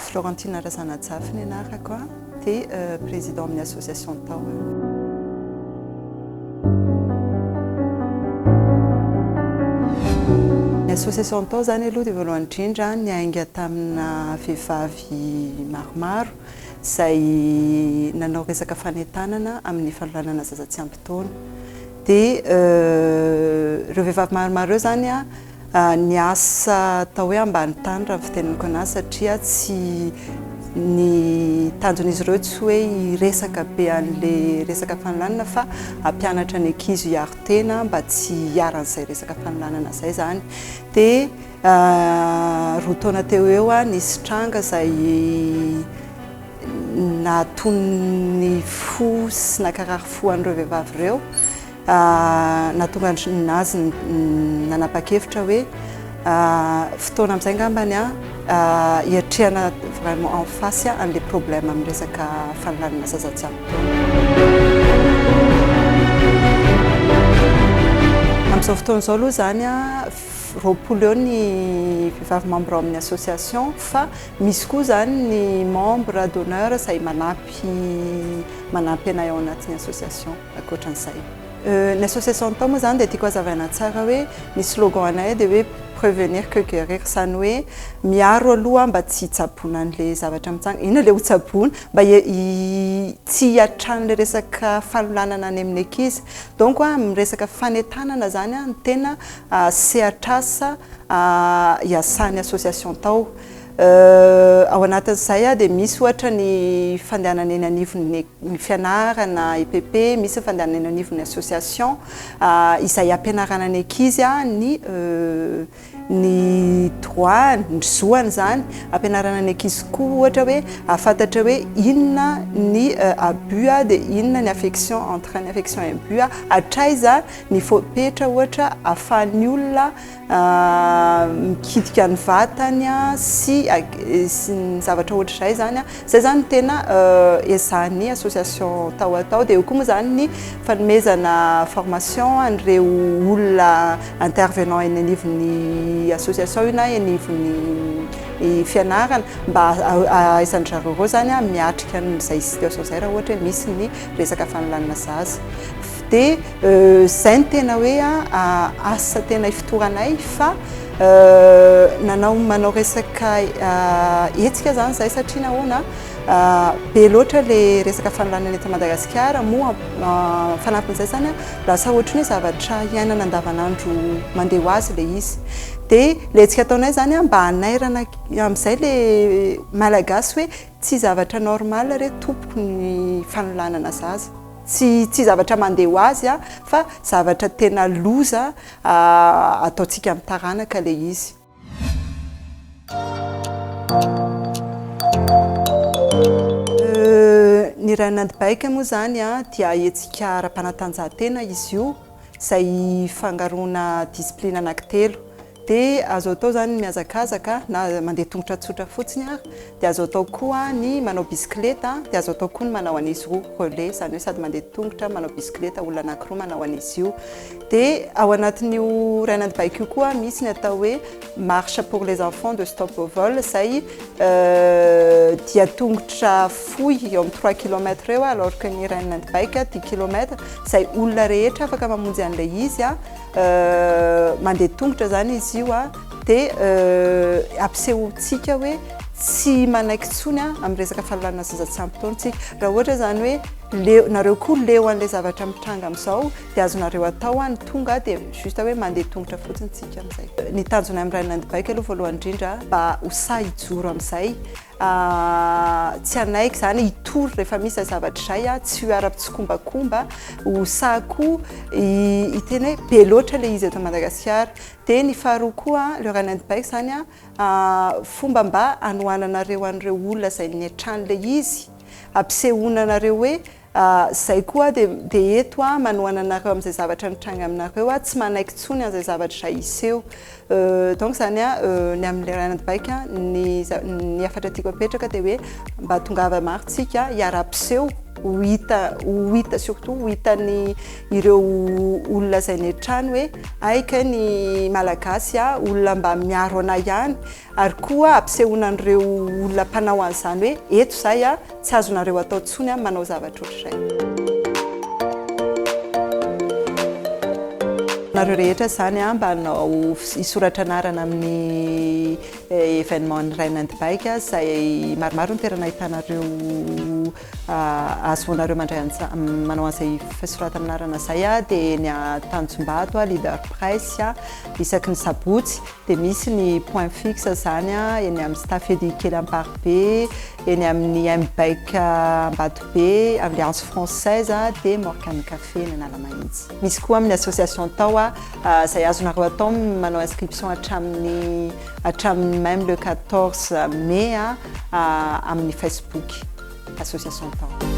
Florentine Razanatsafy ny anarako dia président amin'ny association tao. Ny association tao zany aloha dia voalohany indrindra niainga tamina vehivavy maromaro izay nanao resaka fanentanana amin'ny fanolanana zaza tsy ampy taona. Dia ireo vehivavy maromaro ireo zany niasa tao hoe ambany tany raha fiteneniko anazy satria tsy ny tanjon'izy ireo tsy hoe hiresaka be an'ilay resaka fanolanana fa hampianatra ny ankizy hiaro tena mba tsy hiaran'izay resaka fanolanana izay zany. Dia roa taona teo eo nisy tranga izay naton'ny fo sy nakarary fo an'ireo vehivavy ireo. Natonga nazy nanapa-kevitra hoe fotoana amin'izay ngambany hiatrehana vraiment en face an'ilay problème amin'ny resaka fanolanana zaza tsy ampy taona. Amin'izao fotoana izao aloha zany roapolo eo ny vehivavy membre amin'ny association fa misy koa zany ny membre d'honneur izay manampy anay ao anatin'ny association ankoatran'izay. Ny association tao moa zany dia tiako hazavaina tsara hoe ny slogan anay dia hoe prévenir que guérir, izany hoe miaro aloha mba tsy hitsaboana an'ilay zavatra mitsanga. Inona ilay ho tsaboana mba tsy hiatrano resaka fanolanana any amin'ny ankizy. Donc amin'ny resaka fanentanana zany ny tena sehatrasa iasan'ny association tao. Ao anatin'izay dia misy ohatra ny fandehanana eny anivon'ny fianarana IPP, misy fandehanana eny anivon'ny association izay ampianarana ny ankizy ny droit, ny zoany zany, ampianarana ny ankizy koa ohatra hoe afantatra hoe inona ny abus dia inona ny affection entre ny affection et abus, hatraiza ny fepetra ohatra ahafahan'ny olona mikitika ny vatany sy ny zavatra ohatr'izay zany. Izay zany tena ezahan'ny association tao atao. Dia eo koa moa zany ny fanomezana formation an'ireo olona intervenant eny anivon'ny association io na eny anivon'ny fianarana mba ahaizan'ny zareo ireo zany miatrika an'izay situation izay raha ohatra hoe misy ny resaka fanolanana zaza. Dia izay ny tena hoe asa tena ifitoranay fa manao resaka hetsika zany izay satria nahoana be loatra ilay resaka fanolanana eto Madagasikara moa fanampin'izay zany lasa ohatra ny zavatra iainana andavanandro mandeha ho azy ilay izy. Dia ilay hetsika ataonay zany mba hanairana amin'izay ilay malagasy hoe tsy zavatra normal re tompoko ny fanolanana zaza. Tsy zavatra mandeha ho azy fa zavatra tena loza ataontsika amin'ny taranaka ilay izy. Ny Ray Nandibike moa zany dia hetsika ara-panatanjahantena izy io izay fangaroana discipline anankitelo. Dia azo atao zany mihazakazaka na mandeha tongotra tsotra fotsiny dia azo atao koa ny manao bisikileta, dia azo atao koa ny manao an'izy roa relais, izany hoe sady mandeha tongotra manao bisikileta olona anankiroa manao an'izy io. Dia ao anatin'io Ray Nandibike io koa misy ny atao hoe marche pour les enfants de stop au vol izay dia tongotra fohy eo amin'ny 3 km eo alors que ny Ray Nandibike 10 km izay olona rehetra afaka mamonjy an'ilay izy mandeha tongotra zany izy io dia ampisehontsika hoe tsy manaiky tsony amin'ny resaka fanolanana zaza tsy ampy taona tsika. Raha ohatra zany hoe nareo koa leo an'ilay zavatra mitranga amin'izao dia azonareo atao ny tonga dia juste hoe mandeha tongotra fotsiny tsika amin'izay. Ny tanjona amin'ny Ray Nandibike aloha voalohany indrindra mba ho sahy hijoro amin'izay. Tsy anaiky zany hitory rehefa misy zavatra izay tsy ho ara-pitsikombakomba ho sahy koa hiteny hoe be loatra ilay izy eto Madagasikara. Dia ny faharoa koa le Ray Nandibike zany fomba mba hanohananareo an'ireo olona izay niatran'ilay izy ampisehoana anareo hoe izay koa dia eto manohana anareo amin'izay zavatra nitranga aminareo tsy manaiky tsony an'izay zavatra izay hiseho. Donc zany ny amin'ny Ray Nandibike ny afatra tiako apetraka dia hoe mba tongava maritsika hiara-piseho ho hita surtout ho hitan'ny ireo olona zay ny trano hoe aika ny malagasy olona mba miaro ana ihany ary koa ampisehoana an'ireo olona mpanao an'izany hoe eto zay tsy azonareo atao tsony manao zavatra ohatr'izay. Nareo rehetra zany mba hanao hisoratra anarana amin'ny événement Rain and Bike zay maromaro ny toerana ahitanareo azoanareo mandray manao an'izay fisoratana anarana zay dia ny Tanjombato Leader Price isaky ny sabotsy dia misy ny point fixe zany eny amin'ny Stafedy kely Amparibe eny amin'ny M-Bike Ambatobe Alliance Française dia Morgan Café ny Analamahitsy. Misy koa amin'ny association tao zay azonareo atao manao inscription hatramin'ny même le 14 mai amin'ny Facebook association tao.